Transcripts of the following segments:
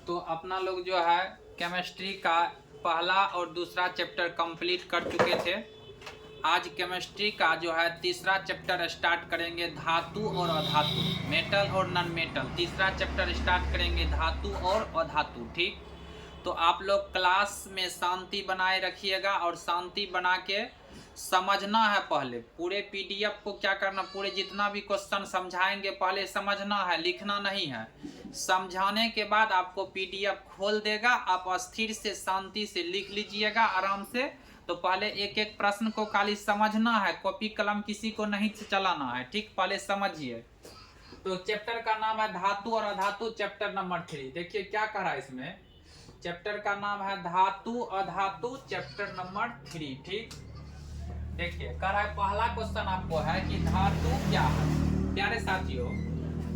तो अपना लोग जो है केमिस्ट्री का पहला और दूसरा चैप्टर कंप्लीट कर चुके थे। आज केमिस्ट्री का जो है तीसरा चैप्टर स्टार्ट करेंगे, धातु और अधातु, मेटल और नॉन मेटल। तीसरा चैप्टर स्टार्ट करेंगे धातु और अधातु। ठीक, तो आप लोग क्लास में शांति बनाए रखिएगा और शांति बना के समझना है। पहले पूरे पीडीएफ को क्या करना, पूरे जितना भी क्वेश्चन समझाएंगे पहले समझना है, लिखना नहीं है। समझाने के बाद आपको पीडीएफ खोल देगा, आप स्थिर से शांति से लिख लीजिएगा आराम से। तो पहले एक एक प्रश्न को खाली समझना है, कॉपी कलम किसी को नहीं चलाना है। ठीक, पहले समझिए। तो चैप्टर का नाम है धातु और अधातु, चैप्टर नंबर 3। देखिए क्या कह रहा है इसमें, चैप्टर का नाम है धातु अधातु, चैप्टर नंबर 3। ठीक, देखिए कह रहा है पहला क्वेश्चन आपको है कि धातु क्या है। प्यारे साथियों,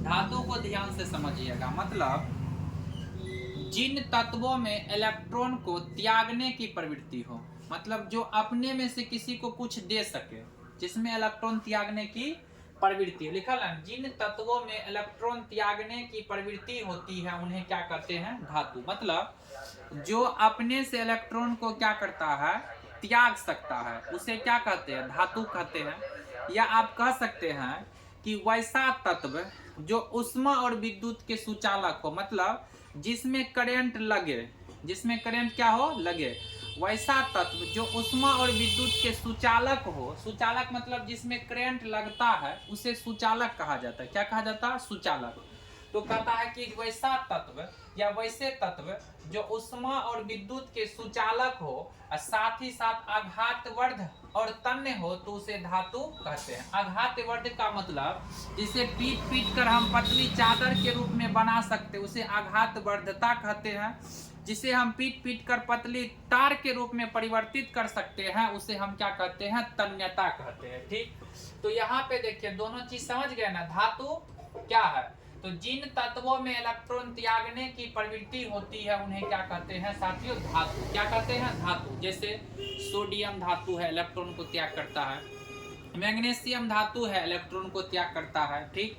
धातु को ध्यान से समझिएगा। मतलब जिन तत्वों में इलेक्ट्रॉन को त्यागने की प्रवृत्ति हो, मतलब जो अपने में से किसी को कुछ दे सके, जिसमें इलेक्ट्रॉन त्यागने की प्रवृत्ति है। लिखा है जिन तत्वों में इलेक्ट्रॉन त्यागने की प्रवृत्ति होती है उन्हें क्या कहते हैं, धातु। मतलब जो अपने से इलेक्ट्रॉन को क्या करता है, त्याग सकता है, उसे क्या कहते हैं, धातु कहते हैं। या आप कह सकते हैं कि वैसा तत्व जो उष्मा और विद्युत के सुचालक हो, मतलब जिसमें करंट लगे, जिसमें करंट क्या हो, लगे, वैसा तत्व जो उष्मा और विद्युत के सुचालक हो। सुचालक मतलब जिसमें करंट लगता है उसे सुचालक कहा जाता है। क्या कहा जाता है, सुचालक। तो कहता है कि वैसा तत्व या वैसे तत्व जो उष्मा और विद्युत के सुचालक हो, साथ ही साथ आघातवर्ध और तन्य हो, तो उसे धातु कहते हैं। आघातवर्ध का मतलब जिसे पीट पीट कर हम पतली चादर के रूप में बना सकते, उसे आघातवर्धता कहते हैं। जिसे हम पीट पीट कर पतली तार के रूप में परिवर्तित कर सकते हैं, उसे हम क्या कहते हैं, तन्यता कहते हैं। ठीक, तो यहाँ पे देखिए दोनों चीज समझ गए ना। धातु क्या है, तो जिन तत्वों में इलेक्ट्रॉन त्यागने की प्रवृत्ति होती है उन्हें क्या कहते हैं साथियों, धातु। क्या कहते हैं, धातु। जैसे सोडियम धातु है, इलेक्ट्रॉन को त्याग करता है। मैग्नीशियम धातु है, इलेक्ट्रॉन को त्याग करता है। ठीक,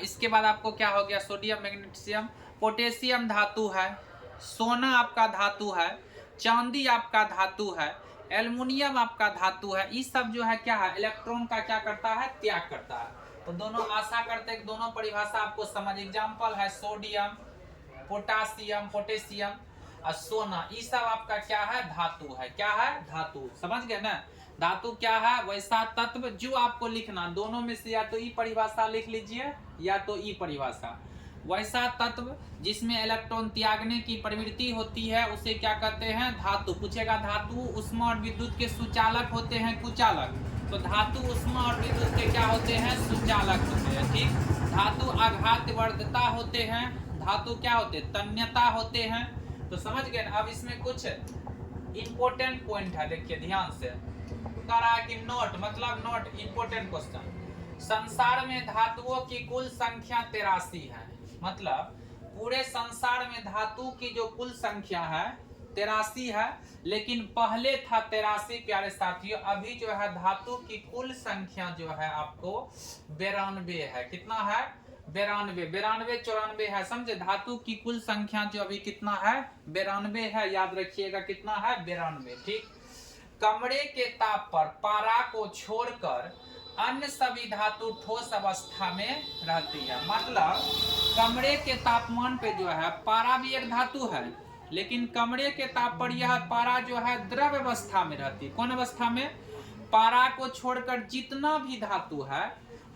इसके बाद आपको क्या हो गया, सोडियम, मैग्नीशियम। पोटेशियम धातु है, सोना आपका धातु है, चांदी आपका धातु है, एल्युमिनियम आपका धातु है। ये सब जो है क्या है, इलेक्ट्रॉन का क्या करता है, त्याग करता है। तो दोनों आशा करते हैं कि दोनों परिभाषा आपको समझ। एग्जाम्पल है सोडियम, पोटासियम, पोटेशियम और सोना, ये सब आपका क्या है, धातु है। क्या है, धातु। समझ गए ना। धातु क्या है, वैसा तत्व जो आपको लिखना, दोनों में से या तो ई परिभाषा लिख लीजिए या तो ई परिभाषा। वैसा तत्व जिसमें इलेक्ट्रॉन त्यागने की प्रवृत्ति होती है उसे क्या कहते हैं, धातु। पूछेगा धातु उष्मा और विद्युत के सुचालक होते हैं, कुचालक। तो धातु उष्मा और विद्युत के क्या होते हैं, सुचालक होते हैं। ठीक, धातु आघातवर्धता होते हैं, धातु क्या होते हैं, तन्यता होते हैं। तो समझ गए। अब इसमें कुछ इंपॉर्टेंट पॉइंट है, देखिए ध्यान से। कह रहा है कि नोट, मतलब नोट, इंपॉर्टेंट क्वेश्चन। संसार में धातुओं की कुल संख्या 83 है। मतलब पूरे संसार में धातु की जो कुल संख्या है 83 है, लेकिन पहले था 83 प्यारे साथियों। अभी जो है धातु की कुल संख्या जो है आपको 92 है। कितना है, 92, 92, 94 है। समझे, धातु की कुल संख्या जो अभी कितना है, 92 है। याद रखिएगा कितना है, 92। ठीक, कमरे के ताप पर पारा को छोड़कर अन्य सभी धातु ठोस अवस्था में रहती है। मतलब कमरे के तापमान पे जो है पारा भी एक धातु है, लेकिन कमरे के ताप पर यह पारा जो है द्रव अवस्था में रहती है। कौन अवस्था में, पारा को छोड़कर जितना भी धातु है,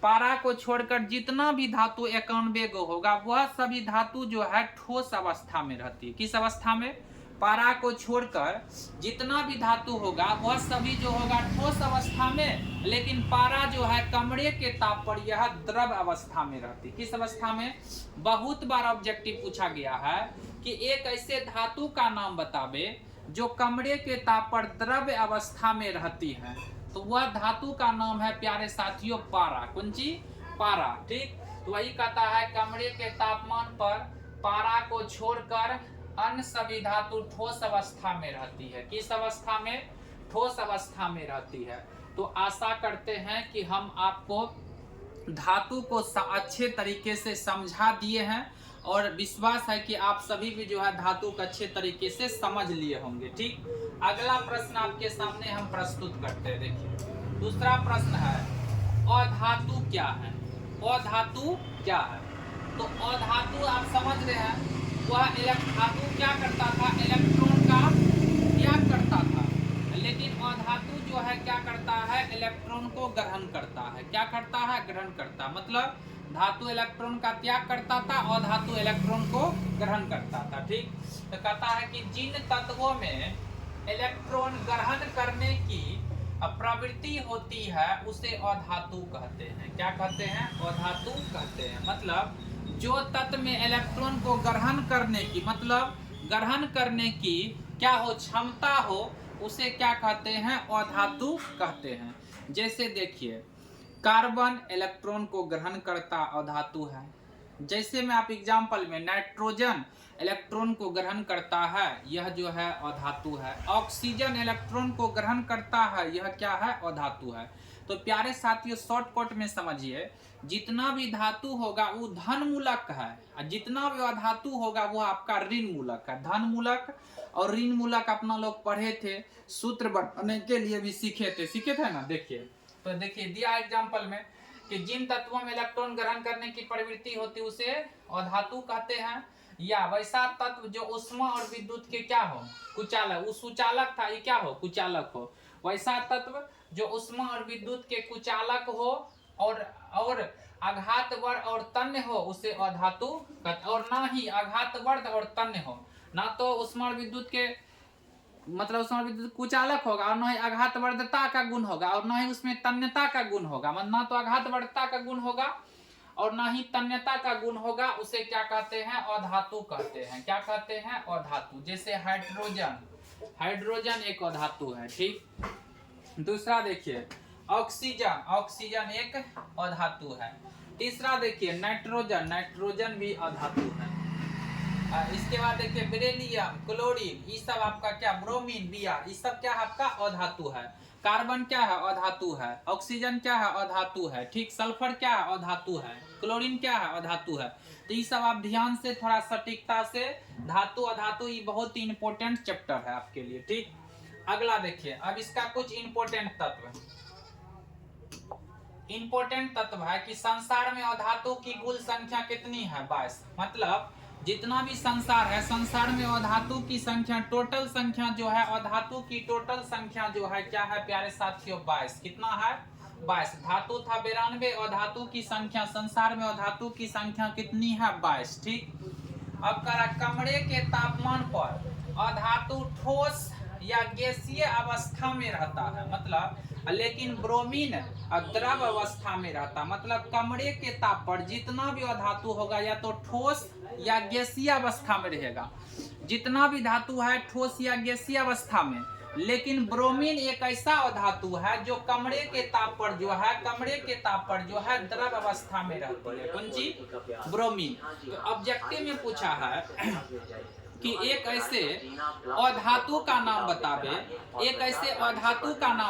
पारा को छोड़कर जितना भी धातु 91 गो होगा, वह सभी धातु जो है ठोस अवस्था में रहती है। किस अवस्था में, पारा को छोड़कर जितना भी धातु होगा वह सभी जो होगा ठोस अवस्था में, लेकिन पारा जो है कमरे के ताप पर यह द्रव अवस्था में रहती। किस अवस्था में, बहुत बार ऑब्जेक्टिव पूछा गया है कि एक ऐसे धातु का नाम बतावे जो कमरे के ताप पर द्रव अवस्था में रहती है। तो वह धातु का नाम है प्यारे साथियों पारा। कौन सी, पारा। ठीक, तो वही कहता है कमरे के तापमान पर पारा को छोड़कर अन्य सभी धातु ठोस अवस्था में रहती है। किस अवस्था में, ठोस अवस्था में रहती है। तो आशा करते हैं कि हम आपको धातु को अच्छे तरीके से समझा दिए हैं और विश्वास है कि आप सभी भी जो है धातु को अच्छे तरीके से समझ लिए होंगे। ठीक, अगला प्रश्न आपके सामने हम प्रस्तुत करते हैं। देखिए दूसरा प्रश्न है अधातु क्या है। अधातु क्या है? तो अधातु आप समझ रहे हैं वह धातु क्या करता था, इलेक्ट्रॉन का त्याग करता था, लेकिन अधातु जो है क्या करता है, इलेक्ट्रॉन को ग्रहण करता है। क्या करता है? ग्रहण करता। मतलब धातु इलेक्ट्रॉन का त्याग करता था और धातु इलेक्ट्रॉन को ग्रहण करता था। ठीक, तो कहता है कि जिन तत्वों में इलेक्ट्रॉन ग्रहण करने की प्रवृत्ति होती है उसे अधातु कहते हैं। क्या कहते हैं? अधातु कहते हैं। मतलब जो तत्व में इलेक्ट्रॉन को ग्रहण करने की, मतलब ग्रहण करने की क्या हो, क्षमता हो, उसे क्या कहते हैं? अधातु कहते हैं। जैसे देखिए कार्बन इलेक्ट्रॉन को ग्रहण करता अधातु है। जैसे में आप एग्जांपल में नाइट्रोजन इलेक्ट्रॉन को ग्रहण करता है, यह जो है अधातु है। ऑक्सीजन इलेक्ट्रॉन को ग्रहण करता है, यह क्या है? अधातु है। तो प्यारे साथियों शॉर्टकट में समझिए, जितना भी धातु होगा वो धन मूलक है और जितना भी अधातु होगा वो आपका ऋण मूलक है। धन मूलक और ऋण मूलक अपना लोग पढ़े थे, सूत्र बनाने के लिए भी सीखे थे ना। देखिए तो देखिए दिया एग्जांपल में कि जिन तत्वों में इलेक्ट्रॉन ग्रहण करने की प्रवृत्ति होती है उसे अधातु कहते हैं। या वैसा तत्व जो उष्मा और विद्युत के क्या हो, कुचालक, वो सुचालक था, ये क्या हो, कुचालक हो। वैसा तत्व जो उष्मा और विद्युत के कुचालक हो और आघातवर्ध और तन्य हो उसे अधातु, और ना ही आघातवर्ध और तन्य हो। ना तो उष्मा और विद्युत के मतलब उसमें विद्युत कुचालक होगा और ना ही आघातवर्धता का गुण होगा और ना ही उसमें तन्यता का गुण होगा। मतलब ना तो आघातवर्धता का गुण होगा और ना ही तन्यता का गुण होगा, उसे क्या कहते हैं? अधातु कहते हैं। क्या कहते हैं? अधातु। जैसे हाइड्रोजन एक अधातु है। ठीक, दूसरा देखिए ऑक्सीजन एक अधातु है। तीसरा देखिए नाइट्रोजन भी अधातु है। इसके बाद देखिए बेरिलियम, क्लोरीन, ये सब आपका क्या, ब्रोमीन, बिया, ये सब क्या आपका अधातु है। कार्बन क्या है? अधातु है। ऑक्सीजन क्या है? अधातु है। ठीक, सल्फर क्या है? अधातु है। क्लोरीन क्या है? अधातु है। तो ये सब आप ध्यान से थोड़ा सटीकता से, धातु अधातु ये बहुत ही इंपॉर्टेंट चैप्टर है आपके लिए। ठीक, अगला देखिए अब इसका कुछ इंपॉर्टेंट तत्व है कि संसार में अधातु की कुल संख्या कितनी है? 22। मतलब जितना भी संसार है, संसार में अधातु की संख्या, टोटल संख्या जो है, अधातु की टोटल संख्या जो है क्या है प्यारे साथियों? 22। कितना है? 22। धातु था 92, अधातु की संख्या, संसार में अधातु की संख्या कितनी है? 22। ठीक, अब कमरे के तापमान पर अधातु ठोस या गैसीय अवस्था में रहता है। मतलब लेकिन ब्रोमीन द्रव अवस्था में रहता। मतलब कमरे के ताप पर जितना भी अधातु होगा या तो ठोस या गैसीय अवस्था में रहेगा। जितना भी धातु है ठोस या गैसीय अवस्था में, लेकिन ब्रोमीन एक ऐसा अधातु है जो कमरे के ताप पर जो है द्रव अवस्था में रहती है। कौन सी? ब्रोमीन। तो ऑब्जेक्टिव में पूछा है कि एक ऐसे अधातु का नाम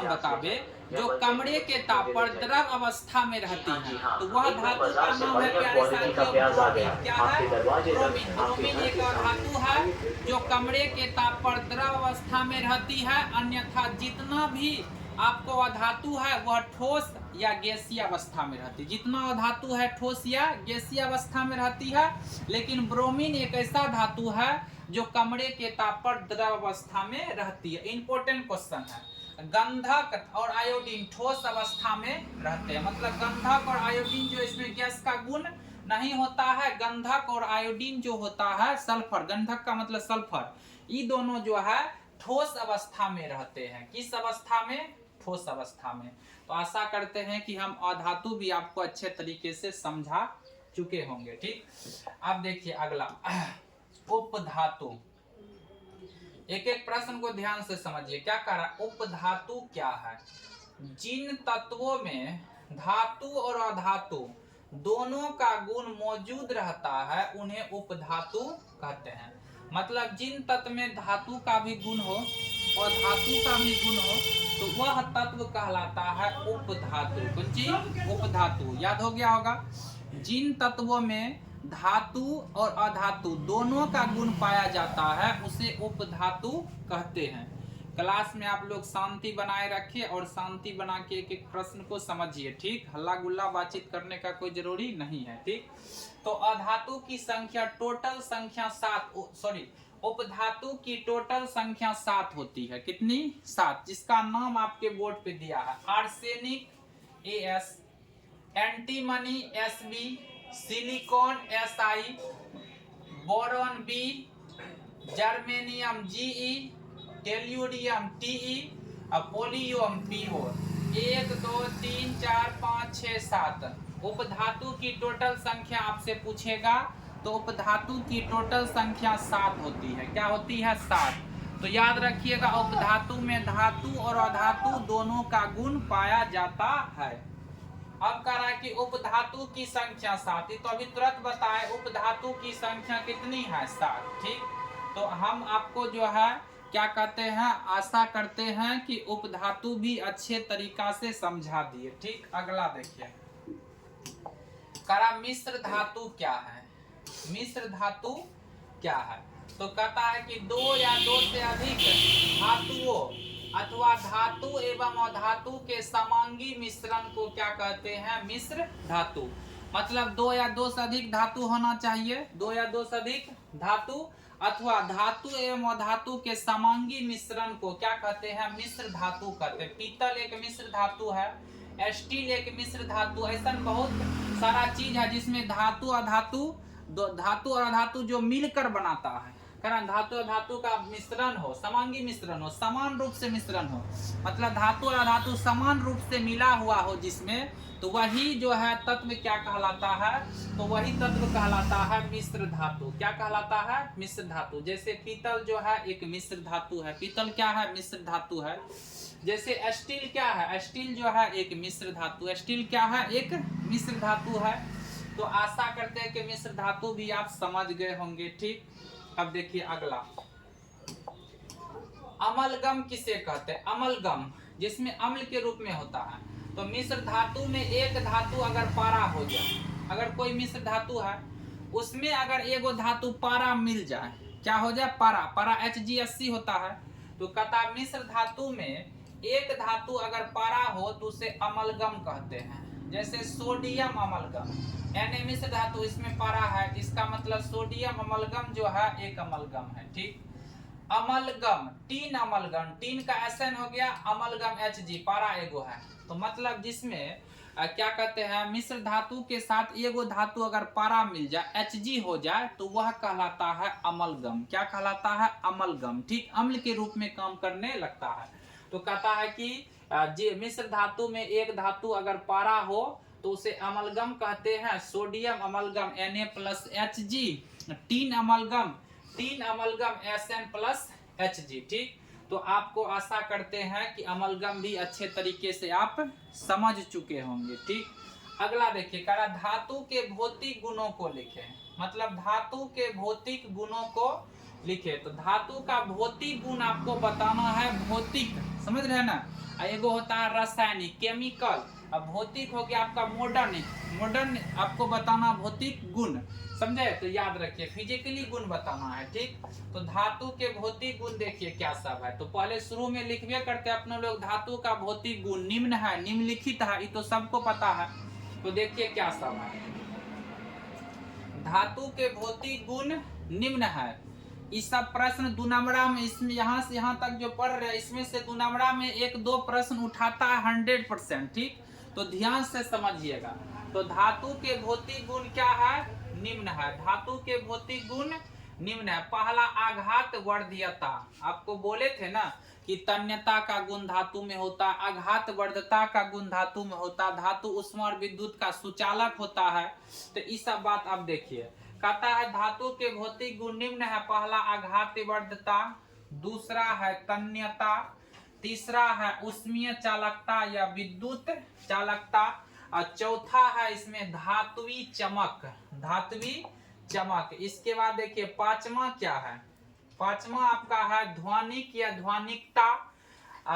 बतावे जो कमरे के ताप पर द्रव अवस्था में रहती है। तो वह धातु का नाम है प्यारे साथियों ब्रोमीन। क्या है? ब्रोमीन। ब्रोमीन एक धातु है जो कमरे के ताप पर द्रव अवस्था में रहती है। अन्यथा जितना भी आपको अधातु है वह ठोस या गैसीय अवस्था में रहती है। जितना अधातु है ठोस या गैसीय अवस्था में रहती है, लेकिन ब्रोमीन एक ऐसा धातु है जो कमरे के ताप पर द्रव अवस्था में रहती है। इंपॉर्टेंट क्वेश्चन है। गंधक और आयोडीन ठोस अवस्था में रहते हैं। मतलब गंधक और आयोडीन जो इसमें गैस का गुण नहीं होता है, गंधक और आयोडीन जो होता है सल्फर, गंधक का मतलब सल्फर, ये दोनों जो है ठोस अवस्था में रहते हैं। किस अवस्था में? ठोस अवस्था में। तो आशा करते हैं कि हम अधातु भी आपको अच्छे तरीके से समझा चुके होंगे। ठीक, अब देखिए अगला उपधातु। एक एक प्रश्न को ध्यान से समझिए। क्या कह रहा है? उपधातु क्या है? जिन तत्वों में धातु और अधातु दोनों का गुण मौजूद रहता है उन्हें उपधातु कहते हैं। मतलब जिन तत्व में धातु का भी गुण हो और धातु का भी गुण हो तो वह तत्व कहलाता है उपधातु। कौन चीज? उपधातु। याद हो गया होगा। जिन तत्वों में धातु और अधातु दोनों का गुण पाया जाता है उसे उपधातु कहते हैं। क्लास में आप लोग शांति बनाए रखिए और शांति बना के एक एक प्रश्न को समझिए, ठीक। हल्ला गुल्ला बातचीत करने का कोई जरूरी नहीं है, ठीक। तो अधातु की संख्या टोटल संख्या 7, उपधातु की टोटल संख्या 7 होती है। कितनी? 7, जिसका नाम आपके बोर्ड पे दिया है। Arsenic AS, antimony SB, silicon SI, boron B, germanium GE, tellurium TE और पोलियम PO। 1 2 3 4 5 6 7 उपधातु की टोटल संख्या आपसे पूछेगा तो उपधातु की टोटल संख्या 7 होती है। क्या होती है? 7। तो याद रखिएगा उपधातु में धातु और अधातु दोनों का गुण पाया जाता है। अब कह रहा है कि उपधातु की संख्या 7, तो अभी तुरंत बताए उपधातु की संख्या कितनी है? 7, ठीक। तो हम आपको जो है क्या कहते हैं, आशा करते हैं कि उपधातु भी अच्छे तरीका से समझा दिए, ठीक। अगला देखिए, करा मिश्र धातु क्या है? मिश्र धातु क्या है? तो कहता है कि 2 या 2 से अधिक धातुओं अथवा धातु एवं अधातु के समांगी मिश्रण को क्या कहते हैं? मिश्र धातु। मतलब 2 या 2 से अधिक धातु होना चाहिए, 2 या 2 से अधिक धातु अथवा धातु एवं अधातु के समांगी मिश्रण को क्या कहते हैं? मिश्र धातु कहते हैं। पीतल एक मिश्र धातु है, स्टील एक मिश्र धातु, ऐसा बहुत सारा चीज है जिसमें धातु और अधातु जो मिलकर बनाता है, कारण धातु और धातु का मिश्रण हो, समांगी मिश्रण हो, समान रूप से मिश्रण हो, मतलब धातु और धातु समान रूप से मिला हुआ हो जिसमें, तो वही जो है तत्व क्या कहलाता है? तो वही तत्व कहलाता है मिश्र धातु। क्या कहलाता है? मिश्र धातु। जैसे पीतल जो है एक मिश्र धातु है, पीतल क्या है? मिश्र धातु है। जैसे स्टील क्या है? स्टील जो है एक मिश्र धातु, स्टील क्या है? एक मिश्र धातु है। तो आशा करते हैं कि मिश्र धातु भी आप समझ गए होंगे, ठीक। अब देखिए अगला, अमलगम किसे कहते हैं? अमलगम जिसमें अम्ल के रूप में होता है। तो मिश्र धातु में एक धातु अगर पारा हो जाए, अगर कोई मिश्र धातु है उसमें अगर एगो धातु पारा मिल जाए, क्या हो जाए? पारा। पारा HgSC होता है। तो कहता मिश्र धातु में एक धातु अगर पारा हो तो उसे अमलगम कहते हैं। जैसे सोडियम अमलगम, Na मिश्र धातु, इसमें पारा है, इसका मतलब सोडियम अमलगम जो है एक अमलगम है, ठीक। अमलगम, टीन अमलगम, टीन का SN हो गया, अमलगम Hg, पारा एगो है। तो मतलब जिसमें क्या कहते हैं, मिश्र धातु के साथ एगो धातु अगर पारा मिल जाए, Hg हो जाए, तो वह कहलाता है अमलगम। क्या कहलाता है? अमलगम, ठीक। अम्ल के रूप में काम करने लगता है। तो कहता है कि मिश्र धातु में एक धातु अगर पारा हो तो उसे अमलगम कहते हैं। Sodium amalgam Na+Hg, tin amalgam SN+Hg, ठीक। तो आपको आशा करते हैं कि अमलगम भी अच्छे तरीके से आप समझ चुके होंगे, ठीक। अगला देखिए, कह रहा धातु के भौतिक गुणों को लिखें। मतलब धातु के भौतिक गुणों को लिखे। तो धातु का भौतिक गुण आपको बताना है, भौतिक, समझ रहे हैं ना। एगो होता है रासायनिक, केमिकल। अब भौतिक हो गया आपका मॉडर्न आपको बताना भौतिक गुण, समझे। तो याद रखिए फिजिकली गुण बताना है, ठीक। तो धातु के भौतिक गुण देखिए क्या सब है। तो पहले शुरू में लिखवे करते अपने लोग, धातु का भौतिक गुण निम्न है, निम्नलिखित है, ये तो सबको पता है। तो देखिए क्या सब है। धातु के भौतिक गुण निम्न है। इस सब प्रश्न 2 नंबरा में, इसमें यहाँ से यहाँ तक जो पढ़ रहे हैं इसमें से 2 नंबरा में 1-2 प्रश्न उठाता है 100%, ठीक। तो ध्यान से समझिएगा। तो धातु के भौतिक गुण क्या है? निम्न है। धातु के भौतिक गुण निम्न है। पहला आघात वर्धीयता, आपको बोले थे ना कि तन्यता का गुण धातु में होता, आघात वर्धता का गुण धातु में होता, धातु ऊष्मा और विद्युत का सुचालक होता है। तो ये सब बात आप देखिए। कहता है धातु के भौतिक गुण निम्न है। पहला आघात वर्धता, दूसरा है तन्यता, तीसरा है ऊष्मीय चालकता या विद्युत चालकता, और चौथा है इसमें धात्वी चमक। इसके बाद देखिए पांचवा क्या है? पांचवा आपका है ध्वनिक या ध्वनिकता,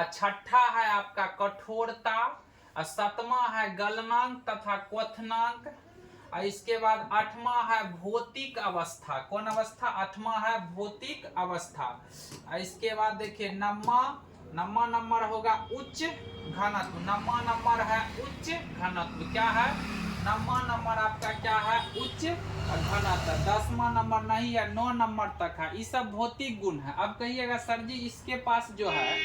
छठा है आपका कठोरता, सातवां है गलनांक तथा क्वथनांक, और इसके बाद 8वां है भौतिक अवस्था। कौन अवस्था? 8वां है भौतिक अवस्था। और इसके बाद देखिए 9वां नंबर होगा उच्च घनत्व। 9वां नंबर है उच्च घनत्व। क्या है? 9वां नंबर आपका क्या है? उच्च घनत्व। 10वां नंबर नहीं है, 9 नंबर तक है। ये सब भौतिक गुण है। अब कहिएगा सर जी इसके पास जो है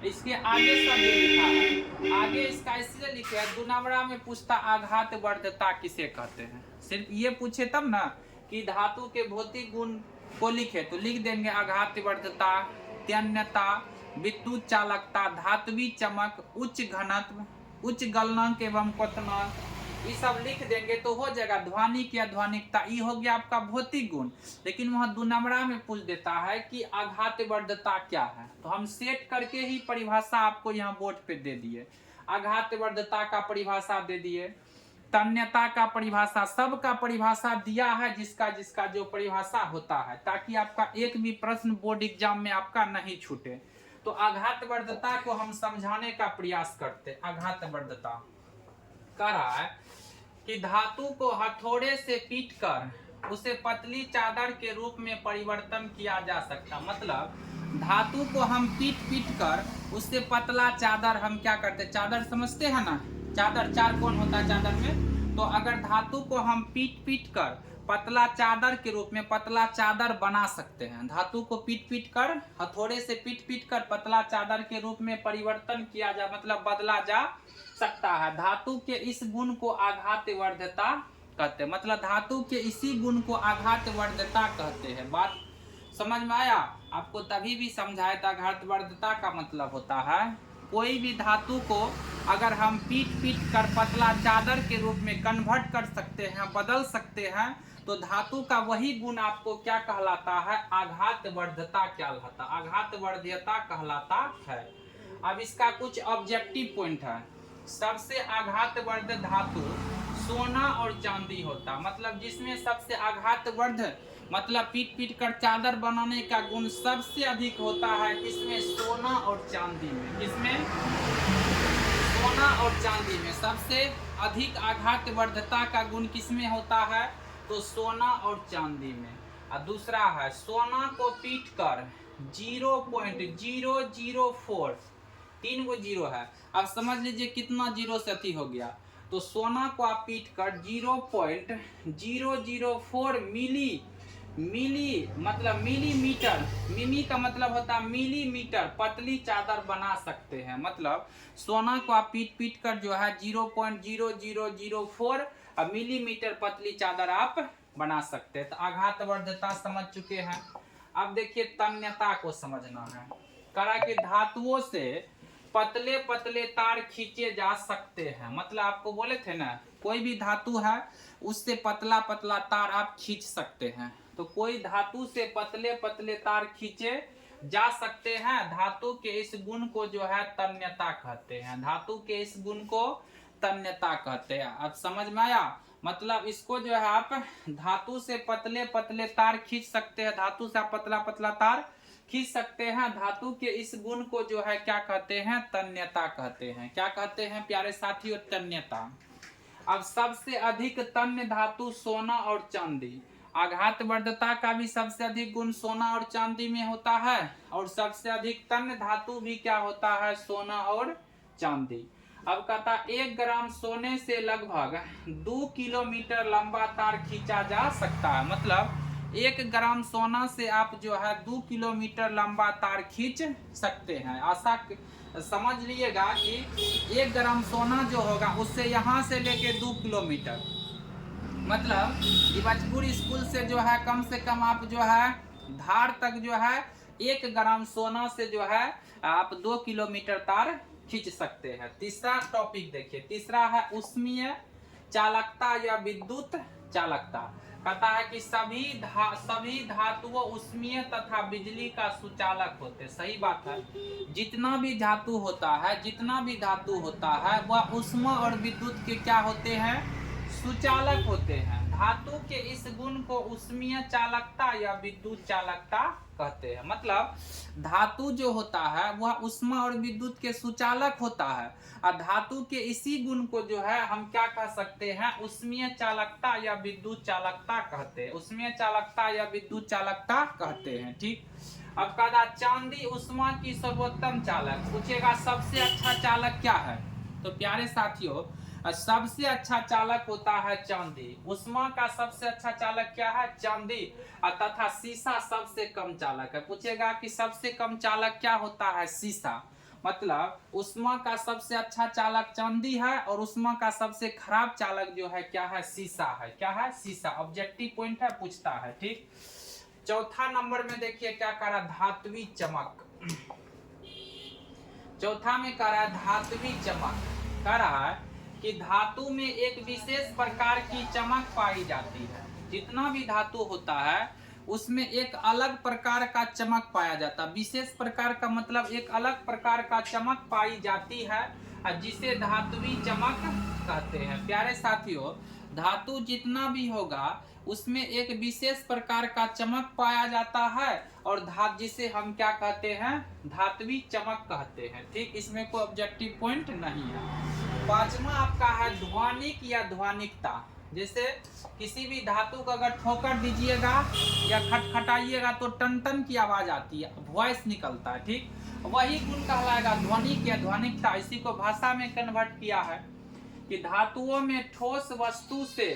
इसके आगे सब जो लिखा है, आगे इसका इसलिए लिखे है 2 नंबरा में पूछता आघात वर्धता किसे कहते हैं। सिर्फ ये पूछे तब ना कि धातु के भौतिक गुण को लिखे तो लिख देंगे आघात वर्धता, तन्यता, विद्युत चालकता, धात्वी चमक, उच्च घनत्व, उच्च गलनांक एवं क्वथनांक, ये सब लिख देंगे तो हो जाएगा। ध्वनिक या ध्वनिकता ये हो गया आपका भौतिक गुण। लेकिन वहां 2 नंबरा में पूछ देता है कि आघात वर्धता क्या है, तो हम सेट करके ही परिभाषा आपको यहाँ बोर्ड पे दे दिए। आघात वर्धता का परिभाषा दे दिए, तन्यता का परिभाषा, सब का परिभाषा दिया है जिसका जिसका जो परिभाषा होता है, ताकि आपका एक भी प्रश्न बोर्ड एग्जाम में आपका नहीं छूटे। तो आघात वर्धता को हम समझाने का प्रयास करते। आघात वर्धता कह रहा है कि धातु को हथौड़े से पीटकर उसे पतली चादर के रूप में परिवर्तन किया जा सकता। मतलब धातु को हम पीट कर उससे पतला चादर हम क्या करते? चादर समझते हैं ना, चादर चार कोण होता है चादर में। तो अगर धातु को हम पीट कर पतला चादर के रूप में पतला चादर बना सकते हैं। धातु को पीट कर, हथौड़े से पीट कर पतला चादर के रूप में परिवर्तन किया जा, मतलब बदला जा सकता है। धातु के इस गुण को आघात वर्धता कहते हैं। मतलब धातु के इसी गुण को आघात वर्धता कहते हैं। बात समझ में आया? आपको तभी भी समझाया था आघात वर्धता का मतलब होता है कोई भी धातु को अगर हम पीट कर पतला चादर के रूप में कन्वर्ट कर सकते हैं, बदल सकते हैं, तो धातु का वही गुण आपको क्या कहलाता है? आघात वर्धता कहलाता, आघात वर्धता कहलाता है। अब इसका कुछ ऑब्जेक्टिव पॉइंट है। सबसे आघात वर्ध धातु सोना और चांदी होता। मतलब जिसमें सबसे आघात वर्ध मतलब पीट कर चादर बनाने का गुण सबसे अधिक होता है किसमें? सोना और चांदी में। किसमें? सोना और चांदी में सबसे अधिक आघात वर्धता का गुण किसमें होता है? तो सोना और चांदी में। और दूसरा है सोना को पीट कर 0.004, 3 गो जीरो है। अब समझ लीजिए कितना जीरो से अति हो गया। तो सोना को आप पीट कर 0.004 मिली मतलब मिलीमीटर, मिमी का मतलब होता है मिलीमीटर पतली चादर बना सकते हैं। मतलब सोना को आप पीट कर जो है 0.0004 मिलीमीटर पतली चादर आप बना सकते हैं। तो आघात वर्धता समझ चुके हैं। अब देखिए तन्यता को समझना है। करा कि धातुओं से पतले पतले तार खींचे जा सकते हैं। मतलब आपको बोले थे ना कोई भी धातु है उससे पतला पतला तार आप खींच सकते हैं। तो कोई धातु से पतले पतले तार खींचे जा सकते हैं। धातु के इस गुण को जो है तन्यता कहते हैं। धातु के इस गुण को तन्यता कहते हैं। अब समझ में आया? मतलब इसको जो है आप धातु से पतले पतले तार खींच सकते हैं। धातु से आप पतला पतला तार खींच सकते हैं। धातु के इस गुण को जो है क्या कहते हैं? तन्यता कहते हैं। क्या कहते हैं प्यारे साथियों? तन्यता। अब सबसे अधिक तन्य धातु सोना और चांदी। आघात वर्धता का भी सबसे अधिक गुण सोना और चांदी में होता है, और सबसे अधिक तन्य धातु भी क्या होता है? सोना और चांदी। अब कहता 1 ग्राम सोने से लगभग 2 किलोमीटर लंबा तार खींचा जा सकता है। मतलब 1 ग्राम सोना से आप जो है 2 किलोमीटर लंबा तार खींच सकते हैं। आशा समझ लीजिएगा कि 1 ग्राम सोना जो होगा उससे यहाँ से लेके 2 किलोमीटर, मतलब बचपुर स्कूल से जो है कम से कम आप जो है धार तक जो है 1 ग्राम सोना से जो है आप 2 किलोमीटर तार खींच सकते हैं। तीसरा टॉपिक देखिए। तीसरा है ऊष्मीय चालकता या विद्युत चालकता। कहता है कि सभी धातुओं ऊष्मीय तथा बिजली का सुचालक होते। सही बात है। जितना भी धातु होता है वह ऊष्मा और विद्युत के क्या होते हैं? सुचालक होते हैं। धातु के इस गुण को उष्मीय चालकता या विद्युत चालकता कहते हैं। मतलब धातु जो होता है वह उष्मा और विद्युत के सुचालक होता है, और धातु के इसी गुण को जो है हम क्या कह सकते हैं, उष्मीय चालकता या विद्युत चालकता कहते हैं। उष्मीय चालकता या विद्युत चालकता कहते हैं। ठीक, अब कहा चांदी उष्मा की सर्वोत्तम चालक। पूछेगा सबसे अच्छा चालक क्या है, तो प्यारे साथियों सबसे अच्छा चालक होता है चांदी। उष्मा का सबसे अच्छा चालक क्या है, चांदी, तथा सीसा सबसे कम चालक है। पूछेगा कि सबसे कम चालक क्या होता है, सीसा। मतलब उष्मा का सबसे अच्छा चालक चांदी है और उष्मा का सबसे खराब चालक जो है क्या है, सीसा है। क्या है, सीसा। ऑब्जेक्टिव पॉइंट है, पूछता है। ठीक, चौथा नंबर में देखिए क्या कह रहा, धात्विक चमक। चौथा में कह रहा है धात्विक चमक। कह रहा है कि धातु में एक विशेष प्रकार की चमक पाई जाती है। जितना भी धातु होता है उसमें एक अलग प्रकार का चमक पाया जाता है। विशेष प्रकार का मतलब एक अलग प्रकार का चमक पाई जाती है, जिसे धात्विक चमक कहते हैं। प्यारे साथियों धातु जितना भी होगा उसमें एक विशेष प्रकार का चमक पाया जाता है, और जिसे हम क्या कहते हैं, धात्विक चमक कहते हैं। ठीक, इसमें कोई ऑब्जेक्टिव पॉइंट नहीं है। पांचवा आपका है ध्वनिक या ध्वनिकता। जैसे किसी भी धातु को अगर ठोकर दीजिएगा या खटखटाइएगा तो टन टन की आवाज आती है, वॉइस निकलता है। ठीक, वही गुण कहलाएगा ध्वनिक या ध्वनिकता। इसी को भाषा में कन्वर्ट किया है कि धातुओं में ठोस वस्तु से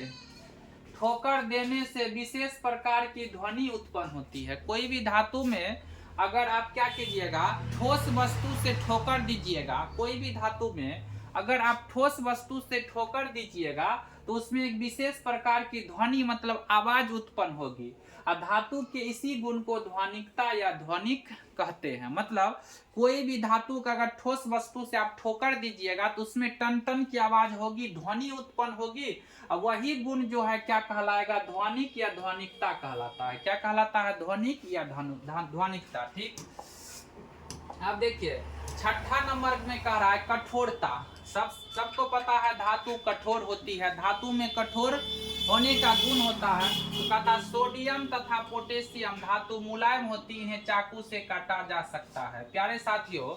ठोकर देने से विशेष प्रकार की ध्वनि उत्पन्न होती है। कोई भी धातु में अगर आप क्या कीजिएगा, ठोस वस्तु से ठोकर दीजिएगा, कोई भी धातु में अगर आप ठोस वस्तु से ठोकर दीजिएगा तो उसमें एक विशेष प्रकार की ध्वनि मतलब आवाज उत्पन्न होगी, और धातु के इसी गुण को ध्वनिकता या ध्वनिक कहते हैं। मतलब कोई भी धातु का अगर ठोस वस्तु से आप ठोकर दीजिएगा तो उसमें टन टन की आवाज होगी, ध्वनि उत्पन्न होगी, और वही गुण जो है क्या कहलाएगा, ध्वनिक या ध्वनिकता कहलाता है। क्या कहलाता है, ध्वनिक या ध्वनिकता। ठीक, अब देखिए छठा नंबर में कह रहा है कठोरता। सबको पता है धातु कठोर होती है, धातु में कठोर होने का गुण होता है। तो कहता है सोडियम तथा पोटेशियम धातु मुलायम होती, इन्हें चाकू से काटा जा सकता है। प्यारे साथियों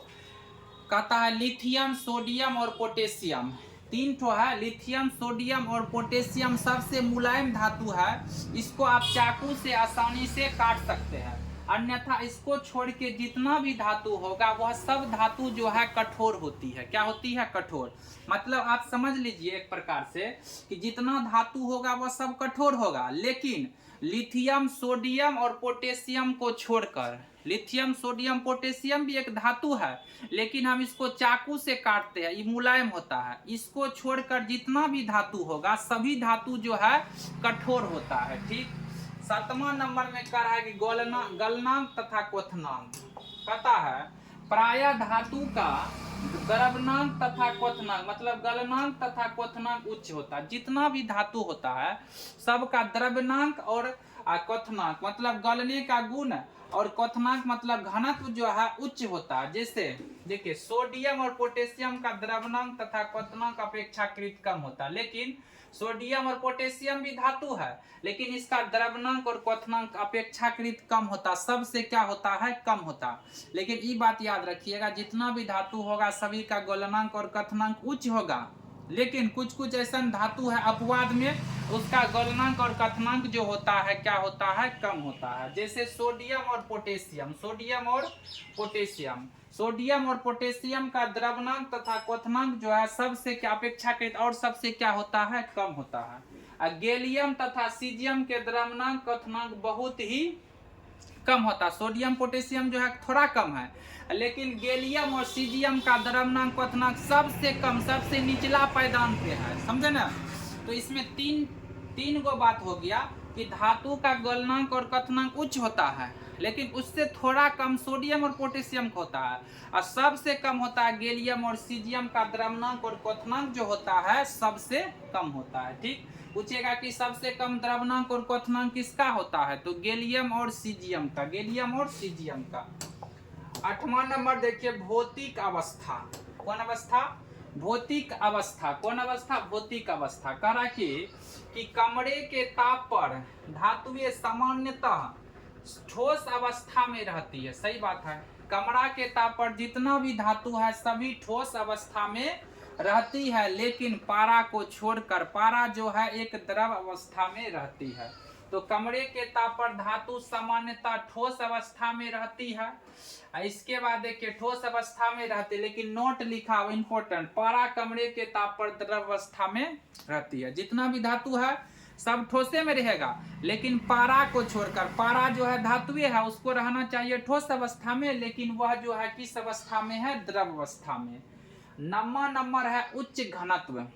कहता है लिथियम, सोडियम और पोटेशियम, तीन ठो है, लिथियम, सोडियम और पोटेशियम सबसे मुलायम धातु है। इसको आप चाकू से आसानी से काट सकते हैं, अन्यथा इसको छोड़ के जितना भी धातु होगा वह सब धातु जो है कठोर होती है। क्या होती है, कठोर। मतलब आप समझ लीजिए एक प्रकार से कि जितना धातु होगा वह सब कठोर होगा, लेकिन लिथियम, सोडियम और पोटेशियम को छोड़कर, लिथियम, सोडियम, पोटेशियम भी एक धातु है लेकिन हम इसको चाकू से काटते हैं, ये मुलायम होता है। इसको छोड़कर जितना भी धातु होगा सभी धातु जो है कठोर होता है। ठीक, सातवां नंबर में कह रहा है कि गलनांक तथा क्वथनांक। कहता है प्रायः धातु का द्रवनांक तथा क्वथनांक, मतलब गलनांक तथा क्वथनांक उच्च होता है। जितना भी धातु होता है सबका द्रव्यनांक और क्वथनांक मतलब गलने का गुण, और क्वथनांक मतलब घनत्व जो है उच्च होता है। जैसे देखिए सोडियम और पोटेशियम का द्रव्यनांक तथा क्वथनांक अपेक्षाकृत कम होता है, लेकिन सोडियम और पोटेशियम भी धातु है लेकिन इसका द्रव्यनांक और क्वथनांक अपेक्षाकृत कम होता, सबसे क्या होता है, कम होता। लेकिन ये बात याद रखिएगा जितना भी धातु होगा सभी का गलनांक और क्वथनांक उच्च होगा, लेकिन कुछ कुछ ऐसा धातु है अपवाद में उसका गलनांक और क्वथनांक जो होता है क्या होता है, कम होता है। जैसे सोडियम और पोटेशियम, सोडियम और पोटेशियम, सोडियम और पोटेशियम का द्रव्यनांक तथा क्वथनांक जो है सबसे क्या अपेक्षाकृत और सबसे क्या होता है, कम होता है। गैलियम तथा सीजियम के द्रव्यनांक क्वथनांक बहुत ही कम होता। सोडियम पोटेशियम जो है थोड़ा कम है, लेकिन गैलियम और सीजियम का द्रव्यनांक क्वथनांक सबसे कम, सबसे निचला पायदान पे है। समझे ना। तो इसमें तीन गो बात हो गया कि धातु का गलनांक और क्वथनांक उच्च होता है लेकिन उससे थोड़ा कम सोडियम और पोटेशियम का होता है, और सबसे कम होता है गैलियम और सीजियम का द्रव्यनांक और क्वथनांक जो होता है सबसे कम होता है। ठीक, पूछेगा कि सबसे कम द्रव्यनांक और क्वथनांक किसका होता है, तो गैलियम और सीजियम का, गैलियम और सीजियम का। 8वां नंबर देखिए भौतिक अवस्था। कौन अवस्था, भौतिक अवस्था, कौन अवस्था? भौतिक अवस्था। कह रहा कि कमरे के ताप पर धातुएं सामान्यतः ठोस अवस्था में रहती है। सही बात है, कमरा के ताप पर जितना भी धातु है सभी ठोस अवस्था में रहती है, लेकिन पारा को छोड़कर, पारा जो है एक द्रव अवस्था में रहती है। तो कमरे के ताप पर धातु सामान्यतः ठोस अवस्था में रहती है। इसके बाद देखिए ठोस अवस्था में रहती है, लेकिन नोट लिखा हो इंपॉर्टेंट, पारा कमरे के ताप पर द्रव अवस्था में रहती है। जितना भी धातु है सब ठोसे में रहेगा, लेकिन पारा को छोड़कर, पारा जो है धातुएं है उसको रहना चाहिए ठोस अवस्था में, लेकिन वह जो है किस अवस्था में है? द्रव अवस्था में। नंबर है उच्च घनत्व,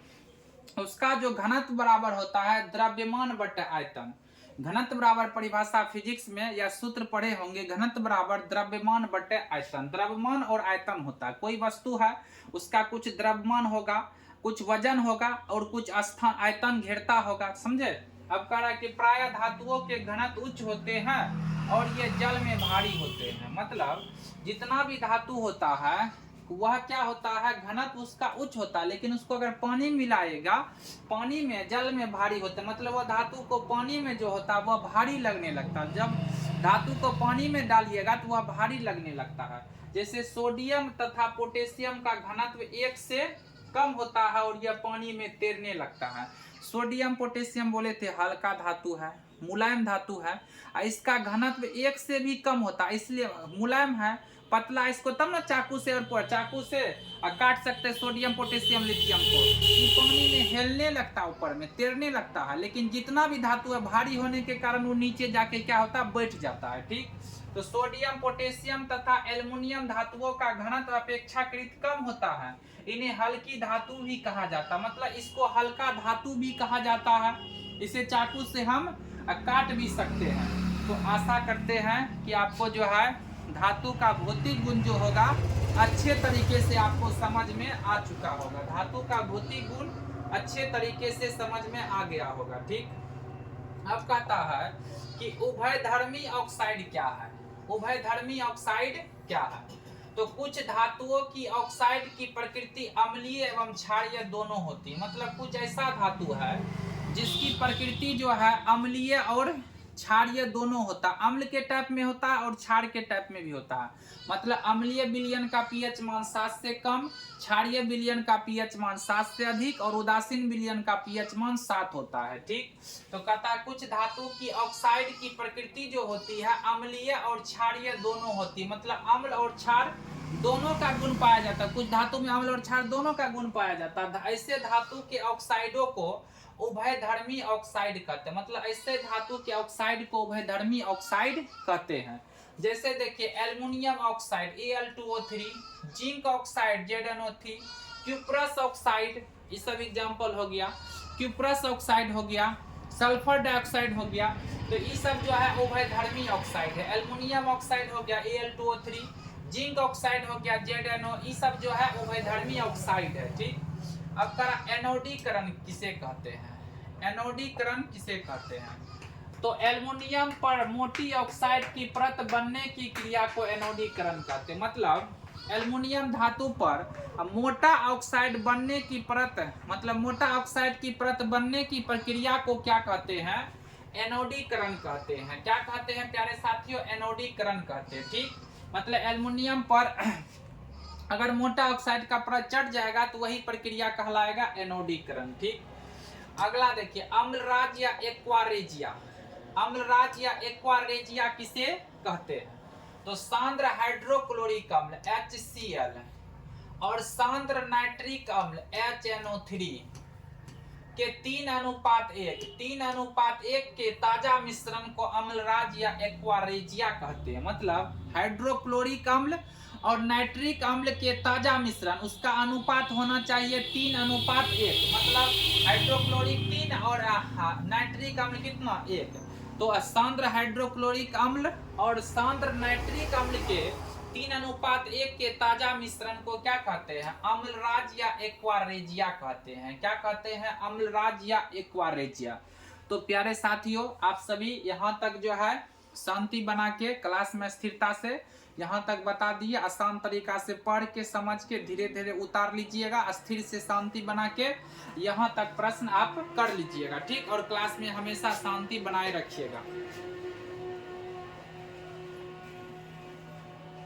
उसका जो घनत्व बराबर होता है द्रव्यमान बटे आयतन। घनत्व बराबर परिभाषा फिजिक्स में या सूत्र पढ़े होंगे, घनत्व बराबर द्रव्यमान बटे आयतन। द्रव्यमान और आयतन होता है, कोई वस्तु है उसका कुछ द्रव्यमान होगा, कुछ वजन होगा और कुछ स्थान आयतन घेरता होगा। समझे? अब कह रहा है कि प्राय धातुओं के घनत्व उच्च होते हैं और ये जल में भारी होते हैं। मतलब जितना भी धातु होता है वह क्या होता है? घनत्व उसका उच्च होता है, लेकिन उसको अगर पानी मिलाएगा, पानी में, जल में भारी होता है। मतलब वह धातु को पानी में जो होता है वह भारी लगने लगता है। जब धातु को पानी में डालिएगा तो वह भारी लगने लगता है। जैसे सोडियम तथा पोटेशियम का घनत्व 1 से कम होता है और यह पानी में तैरने लगता है। सोडियम पोटेशियम बोले थे हल्का धातु है, मुलायम धातु है, इसका घनत्व 1 से भी कम होता है, इसलिए मुलायम है, पतला। इसको तब ना चाकू से और चाकू से काट सकते हैं सोडियम पोटेशियम लिथियम को। ये पानी में हेलने लगता है, ऊपर में तैरने लगता है, लेकिन जितना भी धातु है भारी होने के कारण वो नीचे जाके क्या होता है? बैठ जाता है। ठीक, तो सोडियम पोटेशियम तथा एल्युमिनियम धातुओं का घनत्व अपेक्षाकृत कम होता है, इन्हें हल्की धातु भी कहा जाता है। मतलब इसको हल्का धातु भी कहा जाता है, इसे चाकू से हम काट भी सकते हैं। तो आशा करते हैं कि आपको जो है धातु का भौतिक गुण जो होगा अच्छे तरीके से आपको समझ में आ चुका होगा। धातु का भौतिक गुण अच्छे तरीके से समझ में आ गया होगा। ठीक, अब कहता है कि उभयधर्मी ऑक्साइड क्या है? उभयधर्मी ऑक्साइड क्या है? तो कुछ धातुओं की ऑक्साइड की प्रकृति अम्लीय एवं क्षारीय दोनों होती है। मतलब कुछ ऐसा धातु है जिसकी प्रकृति जो है अम्लीय और क्षारीय दोनों होता है। अम्ल के टाइप में होता है और क्षार के टाइप में भी होता है। मतलब अम्लीय विलयन का पीएच मान 7 से कम, क्षारीय विलयन का पीएच मान 7 से अधिक और उदासीन विलयन का पीएच मान 7 होता है। ठीक, तो कहता है कुछ धातु की ऑक्साइड की प्रकृति जो होती है अम्लीय और क्षारीय दोनों होती है। मतलब अम्ल और क्षार दोनों का गुण पाया जाता है। कुछ धातु में अम्ल और क्षार दोनों का गुण पाया जाता है। ऐसे धातु के ऑक्साइडों को उभयधर्मी ऑक्साइड कहते हैं। मतलब ऐसे धातु के ऑक्साइड को उभयधर्मी ऑक्साइड कहते हैं। जैसे देखिए aluminium oxide Al2O3, zinc oxide ZnO3, cuprous oxide, ये सब एग्जांपल हो गया। क्यूप्रस ऑक्साइड हो गया, सल्फर डाइऑक्साइड हो गया। तो ये सब जो है उभयधर्मी ऑक्साइड है। एल्युमिनियम ऑक्साइड हो गया Al2O3, जिंक ऑक्साइड हो गया ZnO, ये सब जो है उभयधर्मी ऑक्साइड है। ठीक, अब करा एनोडीकरण किसे कहते हैं? एनोडीकरण किसे कहते हैं? तो एल्युमिनियम पर मोटी ऑक्साइड की परत बनने की क्रिया को एनोडीकरण कहते हैं। मतलब एल्युमिनियम धातु पर मोटा ऑक्साइड बनने की परत, मतलब मोटा ऑक्साइड की परत बनने की प्रक्रिया को क्या कहते हैं? एनोडीकरण कहते हैं। क्या कहते हैं प्यारे साथियों? एनोडीकरण कहते हैं। ठीक, मतलब एल्युमिनियम पर अगर मोटा ऑक्साइड का परत चढ़ जाएगा तो वही प्रक्रिया कहलाएगा एनोडीकरण। ठीक, अगला देखिए अम्लराज या एक्वारेजिया। अम्लराज या एक्वारेजिया किसे कहते हैं? तो सांद्र हाइड्रोक्लोरिक अम्ल HCl और सांद्र नाइट्रिक अम्ल HNO3 के 3:1 के ताजा मिश्रण को अम्लराज या एक्वारेजिया कहते हैं। मतलब हाइड्रोक्लोरिक अम्ल और नाइट्रिक अम्ल के ताजा मिश्रण, उसका अनुपात होना चाहिए 3:1। मतलब हाइड्रोक्लोरिक 3 और नाइट्रिक अम्ल कितना? 1। तो सांद्र हाइड्रोक्लोरिक अम्ल और सांद्र नाइट्रिक अम्ल के 3:1 के ताजा मिश्रण को क्या कहते हैं? अम्लराज या एक्वारेजिया कहते हैं। क्या कहते हैं? अम्लराज या एक्वारेजिया। तो प्यारे साथियों आप सभी यहाँ तक जो है शांति बना के क्लास में स्थिरता से यहाँ तक बता दिए। आसान तरीका से पढ़ के समझ के धीरे धीरे उतार लीजिएगा। स्थिर से शांति बना के यहाँ तक प्रश्न आप कर लीजिएगा, ठीक। और क्लास में हमेशा शांति बनाए रखिएगा।